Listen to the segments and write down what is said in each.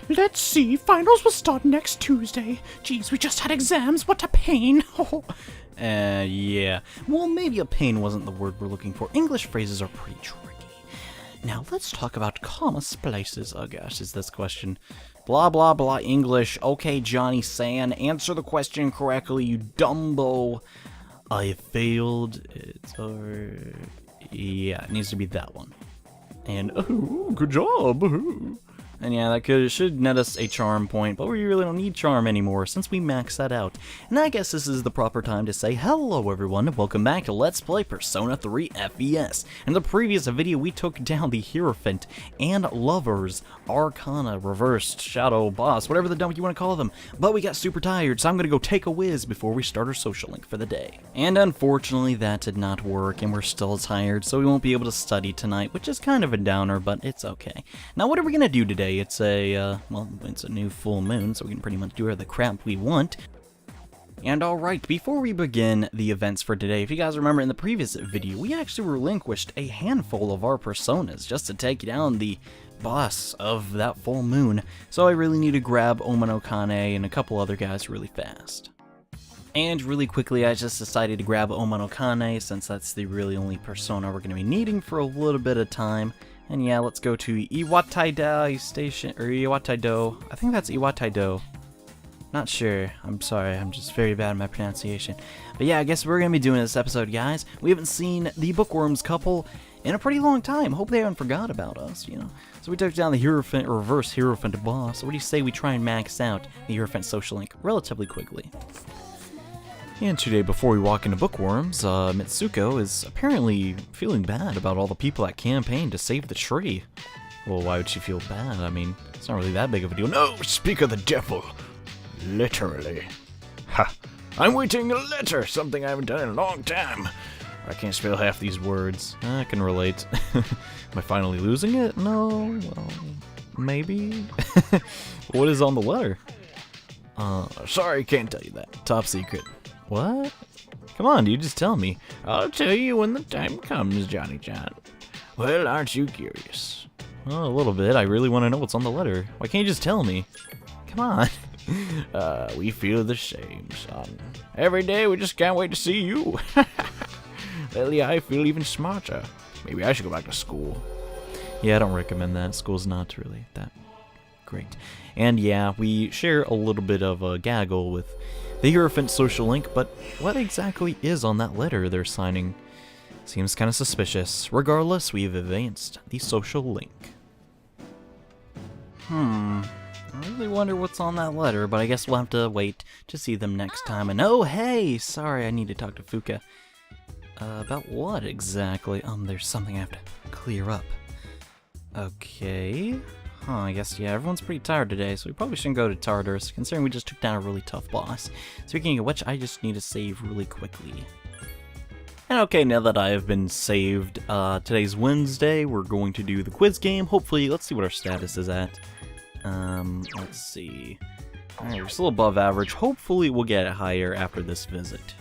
Let's see, finals will start next Tuesday. Geez, we just had exams, what a pain. Yeah. Well, maybe a pain wasn't the word we're looking for. English phrases are pretty tricky. Now, let's talk about comma splices. Oh gosh, is this question? Blah, blah, blah, English. Okay, Johnny San, answer the question correctly, you dumbo. I failed. Yeah, it needs to be that one. And, oh, good job. And yeah, that should net us a charm point, but we really don't need charm anymore since we maxed that out. And I guess this is the proper time to say hello everyone, and welcome back to Let's Play Persona 3 FES. In the previous video, we took down the Hierophant and Lovers Arcana Reversed Shadow Boss, whatever the dump you want to call them. But we got super tired, so I'm gonna go take a whiz before we start our social link for the day. And unfortunately, that did not work, and we're still tired, so we won't be able to study tonight, which is kind of a downer, but it's okay. Now, what are we gonna do today? It's a, well, it's a new full moon, so we can pretty much do whatever the crap we want. And alright, before we begin the events for today, if you guys remember in the previous video, we actually relinquished a handful of our personas just to take down the boss of that full moon, so I really need to grab Omano Kane and a couple other guys really fast. And really quickly, I just decided to grab Omano Kane, since that's the really only persona we're going to be needing for a little bit of time. And yeah, let's go to Iwataida Station, or Iwataido. I think that's Iwataido. Not sure. I'm sorry, I'm just very bad at my pronunciation. But yeah, I guess we're going to be doing this episode, guys. We haven't seen the Bookworms couple in a pretty long time. Hope they haven't forgot about us, you know. So we took down the Hierophant, or reverse Hierophant boss. So what do you say we try and max out the Hierophant social link relatively quickly? And today, before we walk into Bookworms, Mitsuko is apparently feeling bad about all the people that campaigned to save the tree. Well, why would she feel bad? I mean, it's not really that big of a deal. No, speak of the devil. Literally. Ha! I'm waiting a letter, something I haven't done in a long time. I can't spell half these words. I can relate. Am I finally losing it? No, well, maybe. What is on the letter? Sorry, can't tell you that. Top secret. What? Come on, dude, just tell me. I'll tell you when the time comes, Johnny-chan. Well, aren't you curious? Oh, a little bit. I really want to know what's on the letter. Why can't you just tell me? Come on. We feel the same, son. Every day we just can't wait to see you. Lately, I feel even smarter. Maybe I should go back to school. Yeah, I don't recommend that. School's not really that great. And yeah, we share a little bit of a gaggle with the Hierophant social link, but what exactly is on that letter they're signing? Seems kind of suspicious. Regardless, we've advanced the social link. I really wonder what's on that letter, but I guess we'll have to wait to see them next time. And oh, hey! Sorry, I need to talk to Fuka. About what exactly? There's something I have to clear up. Okay. I guess, yeah, everyone's pretty tired today, so we probably shouldn't go to Tarturus, considering we just took down a really tough boss. Speaking of which, I just need to save really quickly. And okay, now that I have been saved, today's Wednesday, we're going to do the quiz game. Hopefully, let's see what our status is at. Let's see. Alright, we're still above average. Hopefully, we'll get it higher after this visit.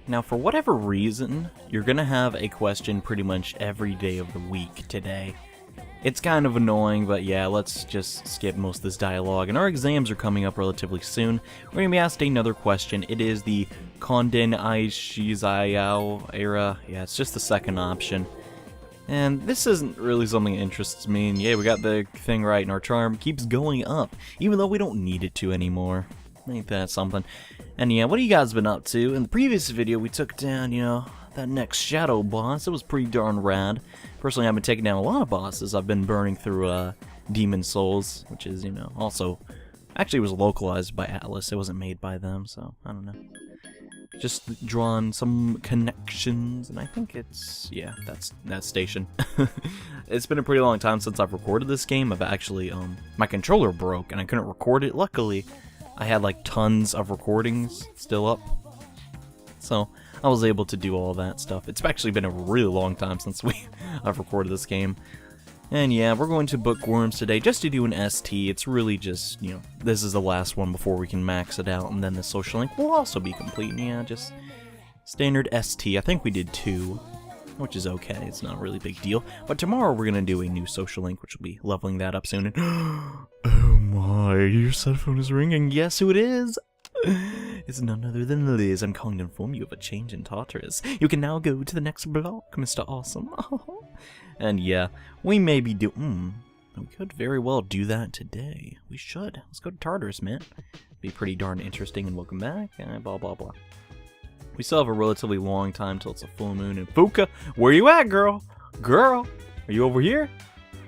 Now, for whatever reason, you're gonna have a question pretty much every day of the week today. It's kind of annoying, but yeah, let's just skip most of this dialogue. And our exams are coming up relatively soon. We're gonna be asked another question. It is the Konden Aishizayao era. Yeah, it's just the second option. And this isn't really something that interests me. And yeah, we got the thing right, and our charm keeps going up, even though we don't need it to anymore. Ain't that something? And yeah, what have you guys been up to? In the previous video, we took down, you know, that next shadow boss. It was pretty darn rad. Personally, I've been taking down a lot of bosses. I've been burning through Demon Souls, which is, you know, also actually was localized by Atlas. It wasn't made by them, so I don't know. Just drawn some connections, and I think it's, yeah, that's that station. It's been a pretty long time since I've recorded this game. I've actually, my controller broke, and I couldn't record it. Luckily, I had like tons of recordings still up, so I was able to do all that stuff. It's actually been a really long time since I've recorded this game. And yeah, we're going to Bookworms today just to do an ST. It's really just, you know, this is the last one before we can max it out, and then the social link will also be complete. And yeah, just Standard ST. I think we did 2, which is okay. It's not a really big deal. But tomorrow we're going to do a new social link, which will be leveling that up soon. And oh my, your cell phone is ringing. Yes, who it is? It's none other than Liz. I'm calling to inform you of a change in Tarturus. You can now go to the next block, Mr. Awesome. And yeah, we may be we could very well do that today. We should. Let's go to Tarturus, man. Be pretty darn interesting, and welcome back, and blah, blah, blah. We still have a relatively long time till it's a full moon, and Fuka, where you at, girl? Girl, are you over here?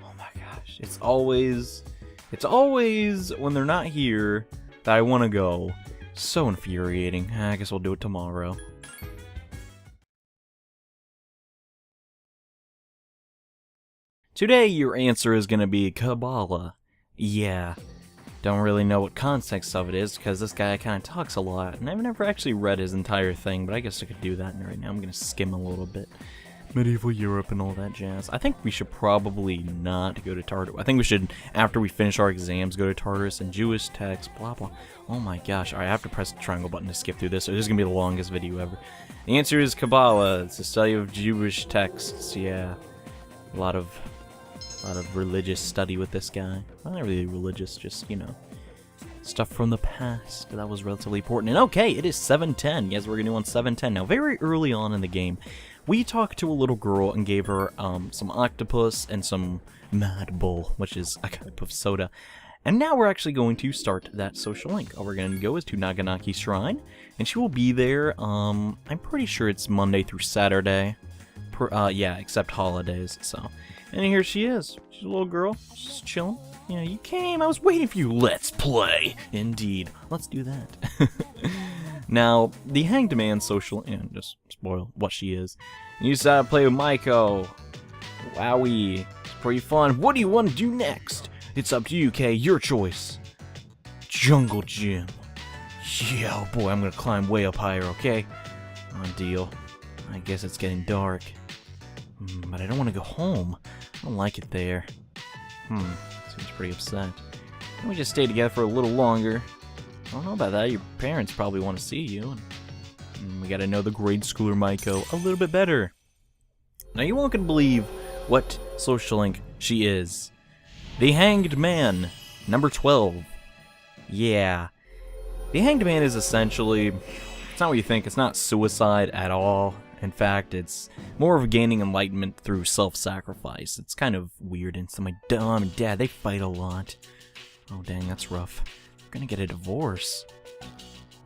Oh my gosh, it's always when they're not here that I want to go. So infuriating. I guess we'll do it tomorrow. Today, your answer is going to be Kabbalah. Yeah. Don't really know what context of it is, because this guy kind of talks a lot, and I've never actually read his entire thing, but I guess I could do that right now. I'm going to skim a little bit. Medieval Europe and all that jazz. I think we should probably not go to Tartarus. I think we should, after we finish our exams, go to Tartarus and Jewish text, blah, blah. Oh my gosh. Alright, I have to press the triangle button to skip through this, so this is going to be the longest video ever. The answer is Kabbalah. It's a study of Jewish texts, yeah. A lot of religious study with this guy. Well, not really religious, just, you know, stuff from the past. That was relatively important. And okay, it is 7:10. Yes, we're going to do on 7:10. Now, very early on in the game, we talked to a little girl and gave her some octopus and some Mad Bull, which is a type of soda. And now we're actually going to start that social link. All we're going to go is to Naganaki Shrine, and she will be there, I'm pretty sure it's Monday through Saturday. Yeah, except holidays, so. And here she is. She's a little girl, just chilling. You know, you came, I was waiting for you. Let's play. Indeed. Let's do that. Now, the Hanged Man social, and just spoil what she is. You decided to play with Maiko. Wowie. It's pretty fun. What do you want to do next? It's up to you, Kay. Your choice. Jungle Gym. Yeah, oh boy, I'm gonna climb way up higher, okay? Deal. I guess it's getting dark. But I don't want to go home. I don't like it there. Seems pretty upset. Can we just stay together for a little longer? I don't know about that. Your parents probably want to see you. And we gotta know the grade schooler Maiko a little bit better. Now you won't believe what social link she is. The Hanged Man, number 12. Yeah. The Hanged Man is essentially, it's not what you think. It's not suicide at all. In fact, it's more of gaining enlightenment through self-sacrifice. It's kind of weird, and so my mom and dad, they fight a lot. Oh dang, that's rough. I'm gonna get a divorce.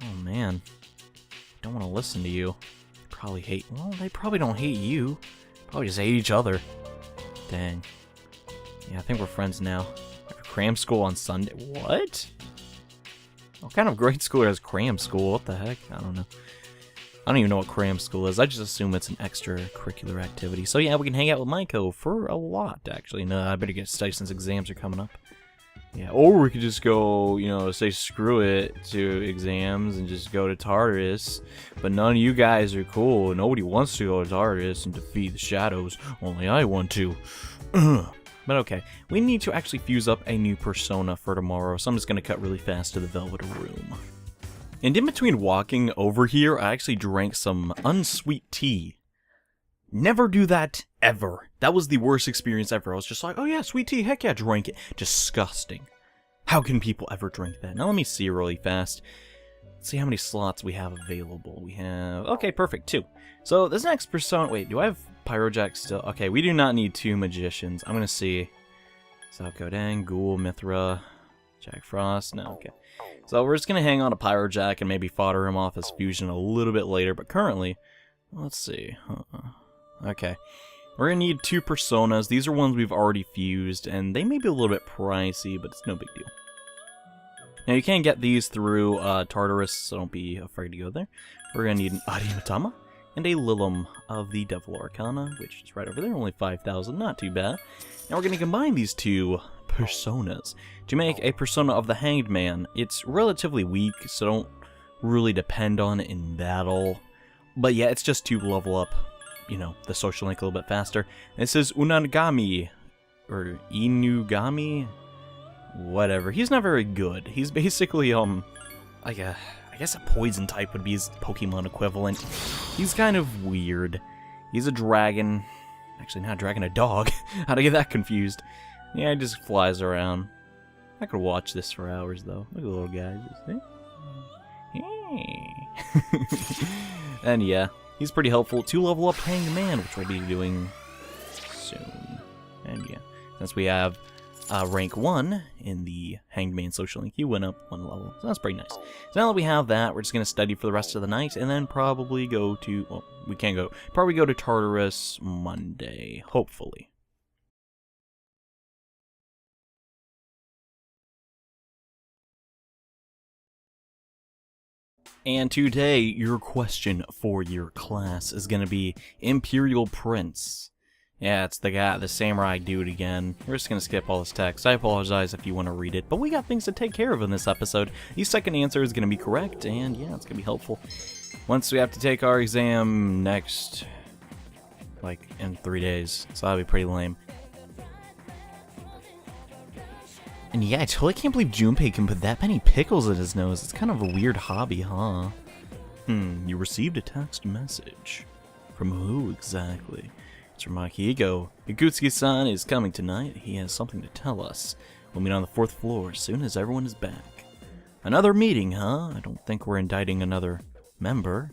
Oh man. Don't want to listen to you. Probably hate, well, they probably don't hate you. Probably just hate each other. Dang. Yeah, I think we're friends now. Cram school on Sunday. What? What kind of grade schooler has cram school? What the heck? I don't know. I don't even know what cram school is. I just assume it's an extracurricular activity. So yeah, we can hang out with Maiko for a lot, actually. No, I better get studied since exams are coming up. Yeah, or we could just go, you know, say screw it to exams and just go to Tartarus. But none of you guys are cool. Nobody wants to go to Tartarus and defeat the shadows. Only I want to. But okay, we need to actually fuse up a new persona for tomorrow, so I'm just going to cut really fast to the Velvet Room. And in between walking over here, I actually drank some unsweet tea. Never do that, ever. That was the worst experience ever. I was just like, oh yeah, sweet tea, heck yeah, drank it. Disgusting. How can people ever drink that? Now let me see really fast. Let's see how many slots we have available. We have, okay, perfect, 2. So this next persona, wait, do I have Pyrojack still? Okay, we do not need 2 magicians. I'm gonna see. So Kodang, Ghoul, Mithra, Jack Frost, no, okay. So we're just gonna hang on to Pyrojack and maybe fodder him off as fusion a little bit later, but currently, let's see. Okay. We're gonna need 2 personas. These are ones we've already fused, and they may be a little bit pricey, but it's no big deal. Now you can get these through Tarturus, so don't be afraid to go there. We're gonna need an Arimatama and a Lilum of the Devil Arcana, which is right over there, only 5,000, not too bad. Now we're gonna combine these 2 personas to make a persona of the Hanged Man. It's relatively weak, so don't really depend on it in battle. But yeah, it's just to level up, you know, the social link a little bit faster. And this is Unagami, or Inugami, whatever. He's not very good. He's basically, like a, I guess a poison type would be his Pokemon equivalent. He's kind of weird. He's a dragon. Actually, not a dragon, a dog. How'd I get that confused? Yeah, he just flies around. I could watch this for hours, though. Look at the little guy. Just, and yeah, he's pretty helpful to level up Hanged Man, which we'll be doing soon. And yeah, since we have rank 1 in the Hanged Man Social Link, you went up 1 level, so that's pretty nice. So now that we have that, we're just going to study for the rest of the night, and then probably go to, well, we can't go, probably go to Tarturus Monday, hopefully. And today, your question for your class is going to be Imperial Prince. Yeah, it's the guy, the samurai dude again. We're just going to skip all this text. I apologize if you want to read it, but we got things to take care of in this episode. The second answer is going to be correct, and yeah, it's going to be helpful. Once we have to take our exam next, like, in 3 days, so that'll be pretty lame. And yeah, I totally can't believe Junpei can put that many pickles in his nose. It's kind of a weird hobby, huh? You received a text message. From who exactly? It's from Akihiko. Ikutsuki-san is coming tonight. He has something to tell us. We'll meet on the 4th floor as soon as everyone is back. Another meeting, huh? I don't think we're indicting another member.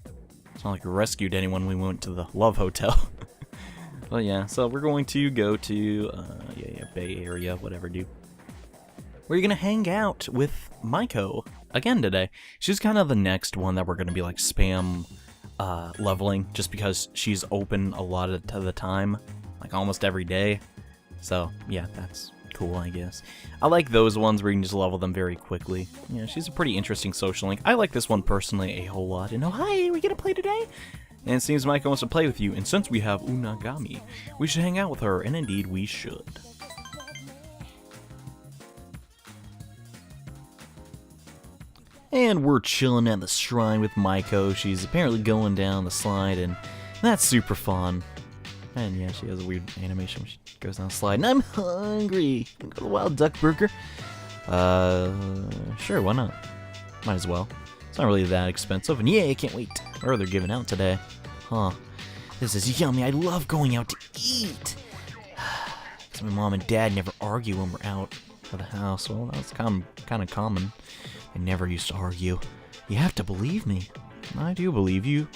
It's not like we rescued anyone when we went to the Love Hotel. But yeah, so we're going to go to, Bay Area, whatever, dude. We're gonna hang out with Maiko again today. She's kind of the next one that we're gonna be like spam leveling, just because she's open a lot of the time, like almost every day. So yeah, that's cool, I guess. I like those ones where you can just level them very quickly. Yeah, she's a pretty interesting social link. I like this one personally a whole lot. And oh hi, are we gonna play today? And it seems Maiko wants to play with you, and since we have Unagami, we should hang out with her, and indeed we should. And we're chilling at the shrine with Maiko. She's apparently going down the slide, and that's super fun. And yeah, she has a weird animation when she goes down the slide. And I'm hungry. Go to the Wild Duck Burger. Sure, why not? Might as well. It's not really that expensive, and yeah, I can't wait. Or they're giving out today. Huh. This is yummy. I love going out to eat. Because my mom and dad never argue when we're out of the house. Well, that's kind of common. They never used to argue. You have to believe me. I do believe you.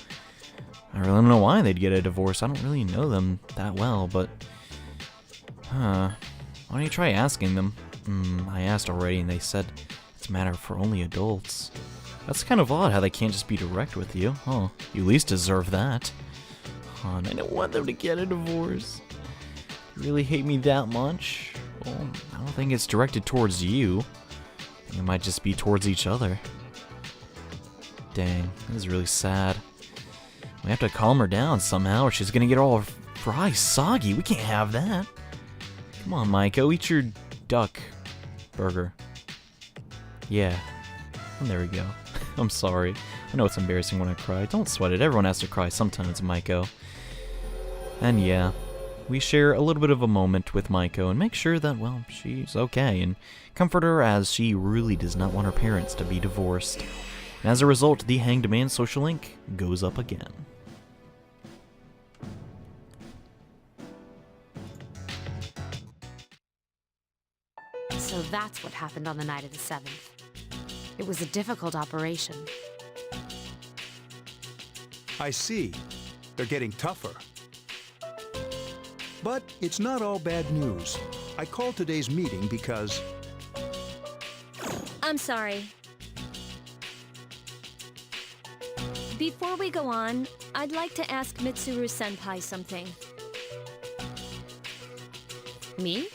I really don't know why they'd get a divorce. I don't really know them that well, but... why don't you try asking them? I asked already and they said it's a matter for only adults. That's kind of odd how they can't just be direct with you. Oh, you at least deserve that. And I don't want them to get a divorce. You really hate me that much? Well, I don't think it's directed towards you. It might just be towards each other. Dang, this is really sad. We have to calm her down somehow or she's gonna get all her fries soggy. We can't have that. Come on, Maiko, eat your duck burger. Yeah. And there we go. I'm sorry. I know it's embarrassing when I cry. Don't sweat it. Everyone has to cry sometimes, Maiko. And yeah. We share a little bit of a moment with Maiko and make sure that, well, she's okay, and comfort her as she really does not want her parents to be divorced. And as a result, the Hanged Man social link goes up again. So that's what happened on the night of the 7th. It was a difficult operation. I see. They're getting tougher. But it's not all bad news. I called today's meeting because... I'm sorry. Before we go on, I'd like to ask Mitsuru-senpai something. Me?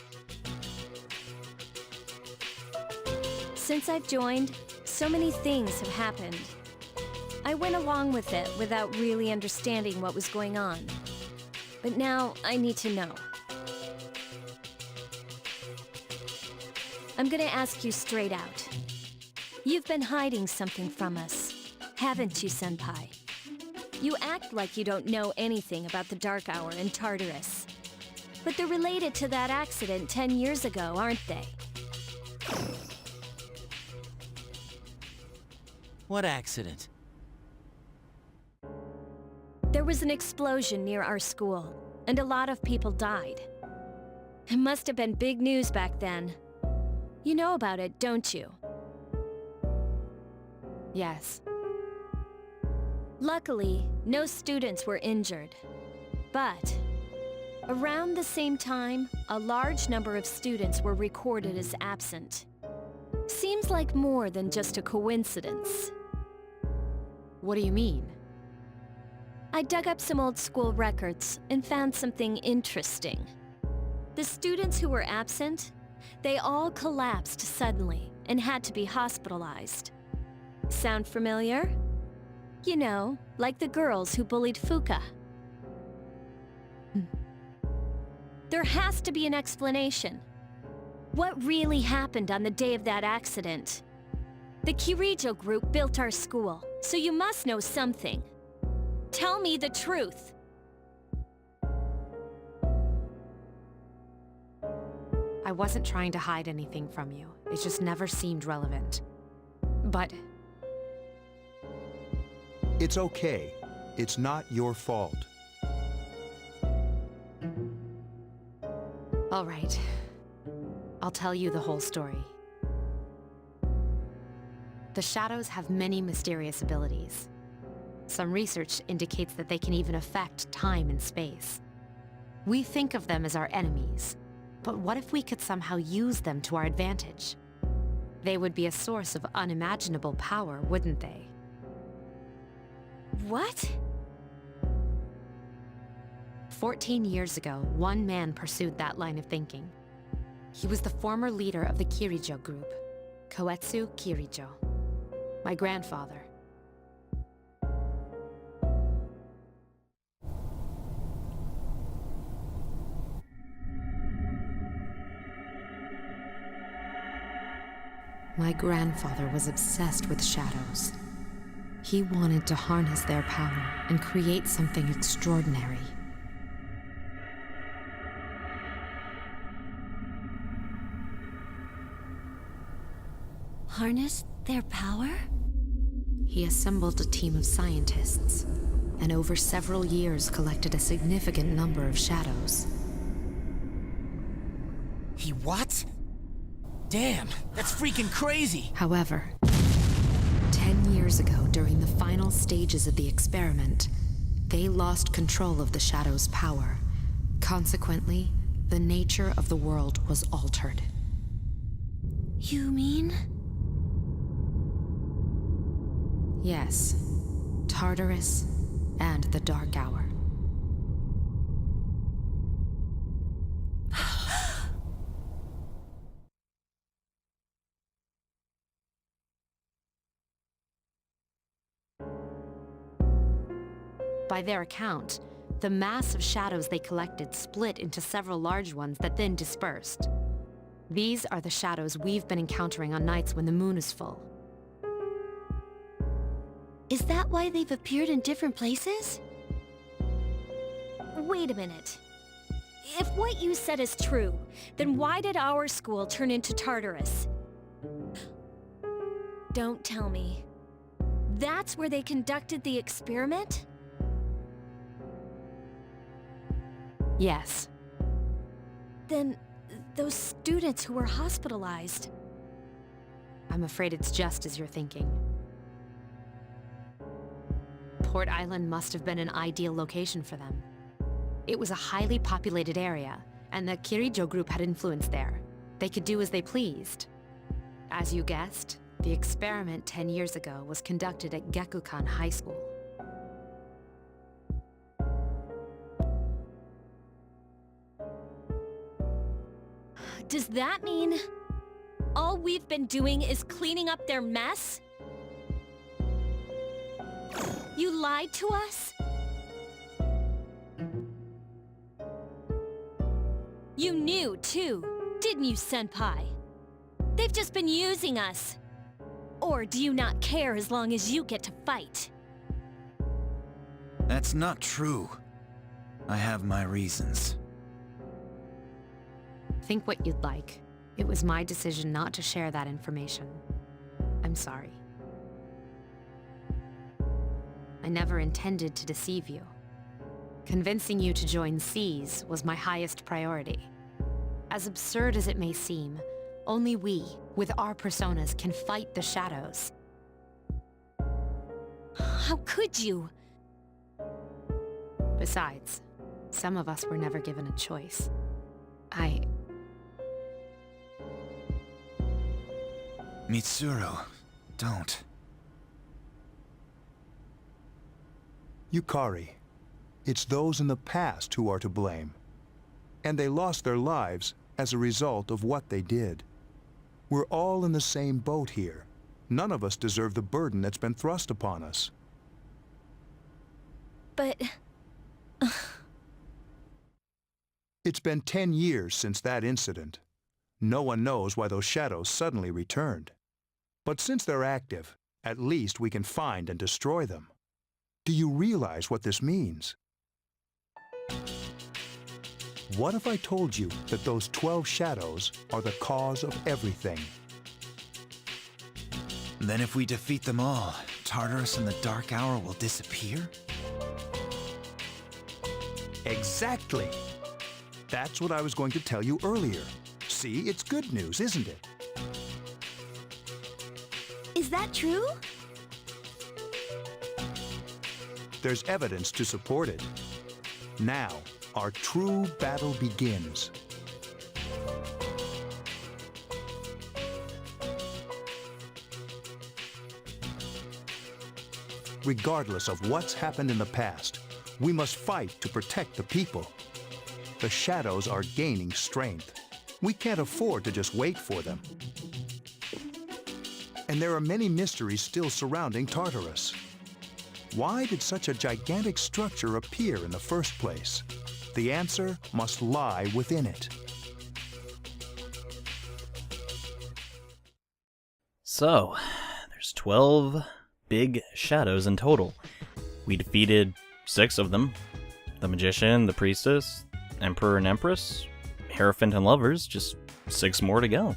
Since I've joined, so many things have happened. I went along with it without really understanding what was going on. But now, I need to know. I'm gonna ask you straight out. You've been hiding something from us, haven't you, Senpai? You act like you don't know anything about the Dark Hour and Tarturus. But they're related to that accident 10 years ago, aren't they? What accident? There was an explosion near our school, and a lot of people died. It must have been big news back then. You know about it, don't you? Yes. Luckily, no students were injured. But around the same time, a large number of students were recorded as absent. Seems like more than just a coincidence. What do you mean? I dug up some old school records and found something interesting. The students who were absent, they all collapsed suddenly and had to be hospitalized. Sound familiar? You know, like the girls who bullied Fuka. There has to be an explanation. What really happened on the day of that accident? The Kirijo group built our school, so you must know something. Tell me the truth. I wasn't trying to hide anything from you. It just never seemed relevant. But It's okay. It's not your fault. all right. I'll tell you the whole story. The shadows have many mysterious abilities. Some research indicates that they can even affect time and space. We think of them as our enemies, but what if we could somehow use them to our advantage? They would be a source of unimaginable power, wouldn't they? What? 14 years ago, one man pursued that line of thinking. He was the former leader of the Kirijo group, Koetsu Kirijo. My grandfather. My grandfather was obsessed with shadows. He wanted to harness their power and create something extraordinary. Harness their power? He assembled a team of scientists, and over several years collected a significant number of shadows. He what? Damn, that's freaking crazy! However, 10 years ago, during the final stages of the experiment, they lost control of the shadow's power. Consequently, the nature of the world was altered. You mean? Yes, Tarturus and the Dark Hour. By their account, the mass of shadows they collected split into several large ones that then dispersed. These are the shadows we've been encountering on nights when the moon is full. Is that why they've appeared in different places? Wait a minute. If what you said is true, then why did our school turn into Tarturus? Don't tell me. That's where they conducted the experiment? Yes. Then, those students who were hospitalized... I'm afraid it's just as you're thinking. Port Island must have been an ideal location for them. It was a highly populated area, and the Kirijo group had influence there. They could do as they pleased. As you guessed, the experiment 10 years ago was conducted at Gekukan High School. Does that mean all we've been doing is cleaning up their mess? You lied to us? You knew, too, didn't you, Senpai? They've just been using us. Or do you not care as long as you get to fight? That's not true. I have my reasons. Think what you'd like. It was my decision not to share that information. I'm sorry. I never intended to deceive you. Convincing you to join SEAS was my highest priority. As absurd as it may seem, only we, with our personas, can fight the shadows. How could you? Besides, some of us were never given a choice. Mitsuru, don't. Yukari, it's those in the past who are to blame. And they lost their lives as a result of what they did. We're all in the same boat here. None of us deserve the burden that's been thrust upon us. But... It's been 10 years since that incident. No one knows why those shadows suddenly returned. But since they're active, at least we can find and destroy them. Do you realize what this means? What if I told you that those 12 shadows are the cause of everything? Then if we defeat them all, Tarturus and the Dark Hour will disappear? Exactly! That's what I was going to tell you earlier. See, it's good news, isn't it? is that true? There's evidence to support it. Now, our true battle begins. Regardless of what's happened in the past, we must fight to protect the people. The shadows are gaining strength. We can't afford to just wait for them. And there are many mysteries still surrounding Tarturus. Why did such a gigantic structure appear in the first place? The answer must lie within it. So, there's 12 big shadows in total. We defeated 6 of them. The Magician, the Priestess, Emperor and Empress, Hierophant and Lovers, just 6 more to go.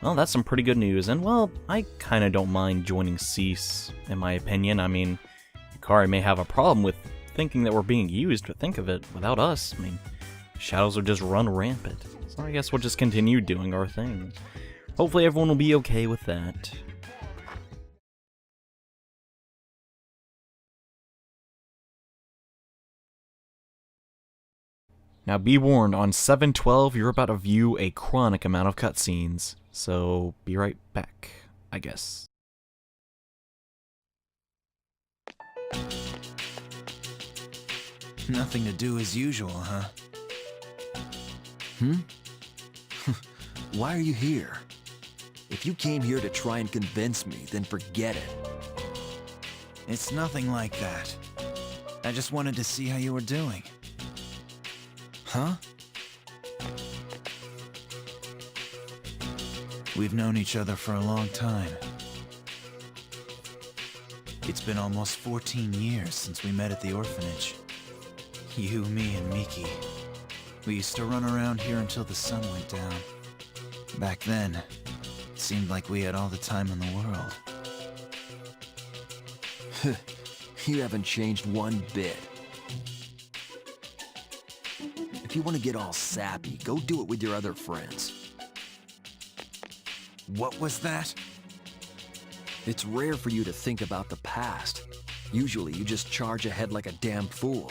Well, that's some pretty good news, and well, I kinda don't mind joining SEAS, in my opinion. I mean, Yukari may have a problem with thinking that we're being used, but think of it, without us, I mean, shadows would just run rampant. So I guess we'll just continue doing our thing. Hopefully everyone will be okay with that. Now be warned, on 7/12 you're about to view a chronic amount of cutscenes, so be right back, I guess. Nothing to do as usual, huh? Why are you here? If you came here to try and convince me, then forget it. It's nothing like that. I just wanted to see how you were doing. Huh? We've known each other for a long time. It's been almost 14 years since we met at the orphanage. You, me, and Miki. We used to run around here until the sun went down. Back then, it seemed like we had all the time in the world. You haven't changed one bit. If you want to get all sappy, go do it with your other friends. What was that? It's rare for you to think about the past. Usually you just charge ahead like a damn fool.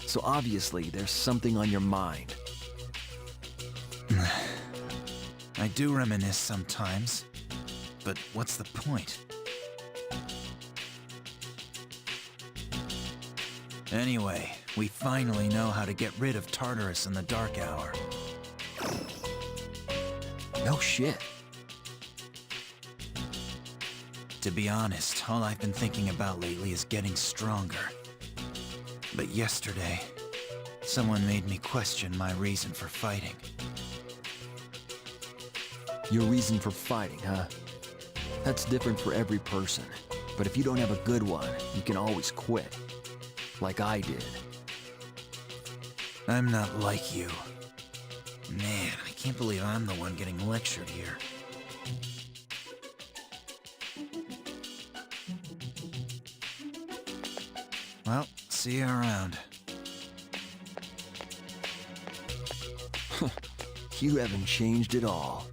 So obviously there's something on your mind. I do reminisce sometimes, but what's the point? Anyway, we finally know how to get rid of Tarturus and the Dark Hour. No shit. To be honest, all I've been thinking about lately is getting stronger. But yesterday, someone made me question my reason for fighting. Your reason for fighting, huh? That's different for every person. But if you don't have a good one, you can always quit. Like I did. I'm not like you. Man, I can't believe I'm the one getting lectured here. See you around. You haven't changed at all.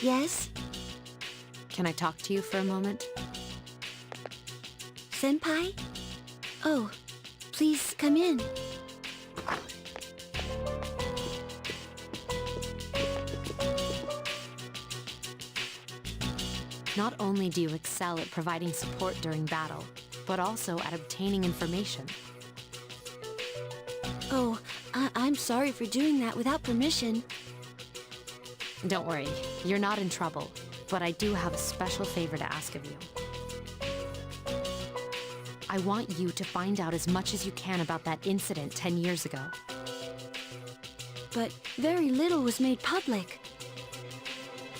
Yes? Can I talk to you for a moment? Senpai? Oh, please come in. Not only do you excel at providing support during battle, but also at obtaining information. Oh, I'm sorry for doing that without permission. Don't worry, you're not in trouble, but I do have a special favor to ask of you. I want you to find out as much as you can about that incident 10 years ago. But very little was made public.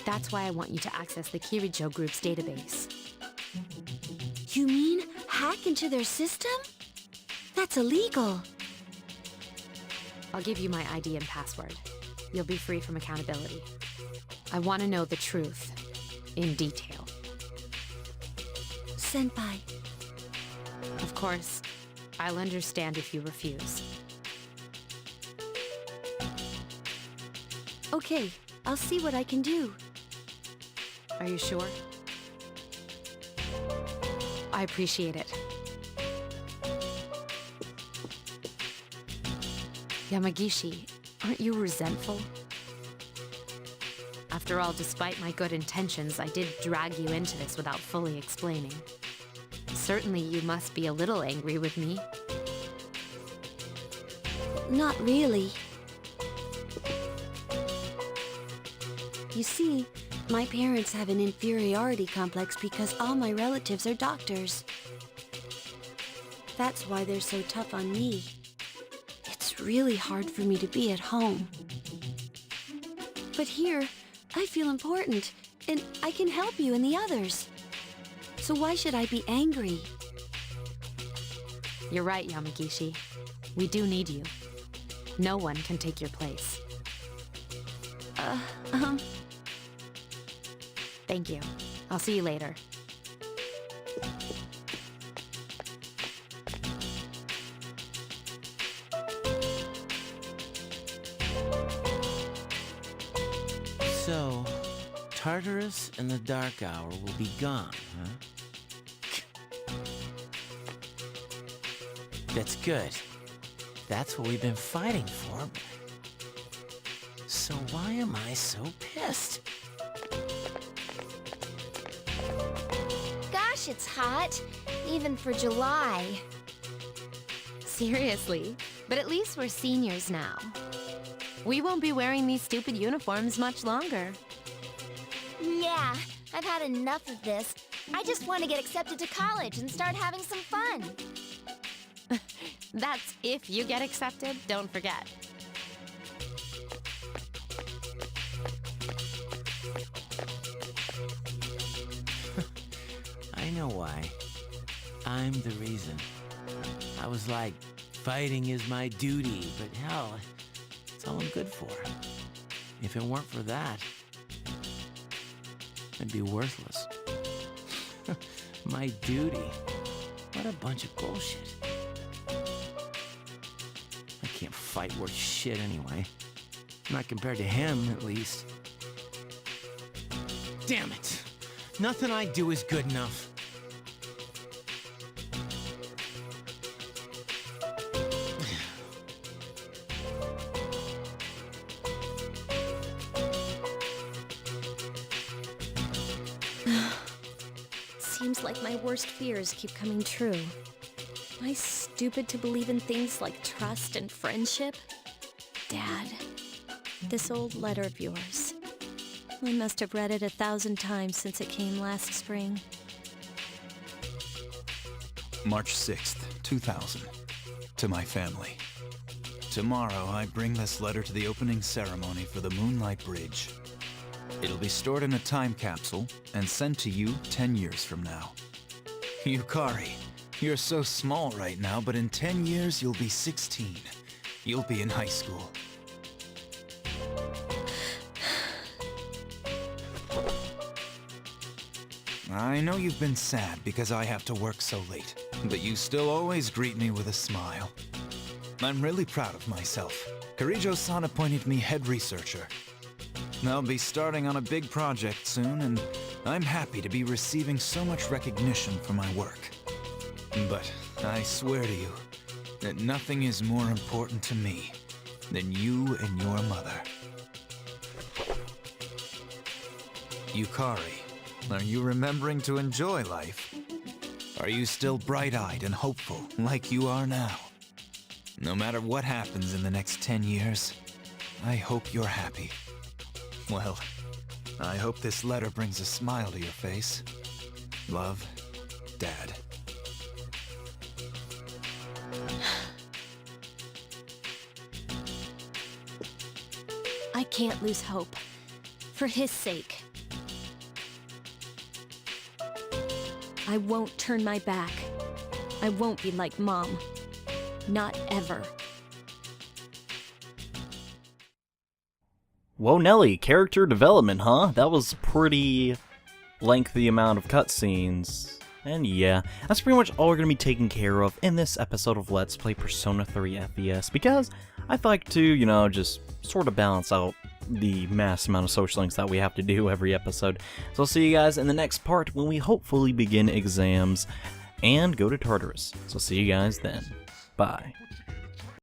That's why I want you to access the Kirijo Group's database. You mean hack into their system? That's illegal. I'll give you my ID and password. You'll be free from accountability. I want to know the truth, in detail. Senpai. Of course, I'll understand if you refuse. Okay, I'll see what I can do. Are you sure? I appreciate it. Yamagishi, aren't you resentful? After all, despite my good intentions, I did drag you into this without fully explaining. Certainly you must be a little angry with me. Not really. You see, my parents have an inferiority complex because all my relatives are doctors. That's why they're so tough on me. It's really hard for me to be at home. But here, I feel important, and I can help you and the others. So why should I be angry? You're right, Yamagishi. We do need you. No one can take your place. Thank you. I'll see you later. So, Tarturus and the Dark Hour will be gone, huh? That's good. That's what we've been fighting for. So why am I so pissed? Gosh, it's hot. Even for July. Seriously, but at least we're seniors now. We won't be wearing these stupid uniforms much longer. Yeah, I've had enough of this. I just want to get accepted to college and start having some fun. That's if you get accepted, don't forget. I know why. I'm the reason. I was like, fighting is my duty, but hell, it's all I'm good for. If it weren't for that, I'd be worthless. My duty? What a bunch of bullshit. I can't fight worth shit anyway. Not compared to him, at least. Damn it! Nothing I do is good enough. Seems like my worst fears keep coming true. Am I stupid to believe in things like trust and friendship? Dad, this old letter of yours. I must have read it 1,000 times since it came last spring. March 6th, 2000. To my family. Tomorrow, I bring this letter to the opening ceremony for the Moonlight Bridge. It'll be stored in a time capsule and sent to you 10 years from now. Yukari, you're so small right now, but in 10 years you'll be 16. You'll be in high school. I know you've been sad because I have to work so late, but you still always greet me with a smile. I'm really proud of myself. Kirijo-san appointed me head researcher. I'll be starting on a big project soon, and I'm happy to be receiving so much recognition for my work. But I swear to you that nothing is more important to me than you and your mother. Yukari, are you remembering to enjoy life? Are you still bright-eyed and hopeful like you are now? No matter what happens in the next 10 years, I hope you're happy. Well, I hope this letter brings a smile to your face. Love, Dad. I can't lose hope. For his sake. I won't turn my back. I won't be like Mom. Not ever. Whoa, Nelly, character development, huh? That was pretty lengthy amount of cutscenes. And yeah, that's pretty much all we're going to be taking care of in this episode of Let's Play Persona 3 FES, because I'd like to, you know, just sort of balance out the mass amount of social links that we have to do every episode. So I'll see you guys in the next part when we hopefully begin exams and go to Tarturus. So see you guys then. Bye.